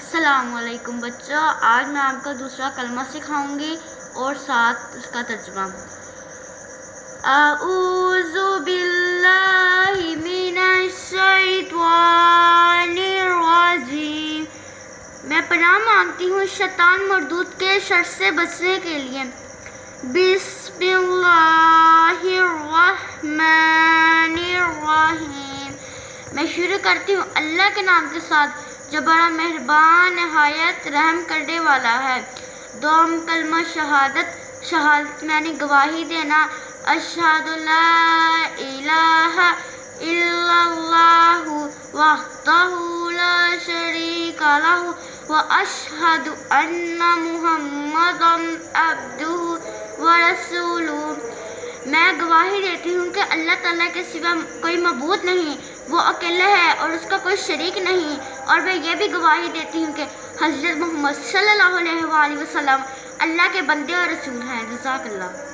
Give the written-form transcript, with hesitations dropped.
السلام علیکم بچوں، آج میں آپ کو دوسرا کلمہ سکھاؤں گی اور ساتھ اس کا ترجمہ۔ اعوذ باللہ من الشیطان الرجیم، میں پناہ مانگتی ہوں شیطان مردود کے شر سے بچنے کے لیے۔ بسم اللہ الرحمن الرحیم، میں شروع کرتی ہوں اللہ کے نام کے ساتھ جو بڑا مہربان نہایت رحم کرنے والا ہے۔ دوم کلمہ شہادت یعنی گواہی دینا۔ اشہد لا الہ الا اللہ وحدہ لا شریک لہ واشہد ان محمدا عبدہ ورسولہ، میں گواہی دیتی ہوں کہ اللہ تعالیٰ کے سوا کوئی معبود نہیں، وہ اکیلا ہے اور اس کا کوئی شریک نہیں، اور میں یہ بھی گواہی دیتی ہوں کہ حضرت محمد صلی اللہ علیہ وآلہ وسلم اللہ کے بندے اور رسول ہیں۔ جزاک اللہ۔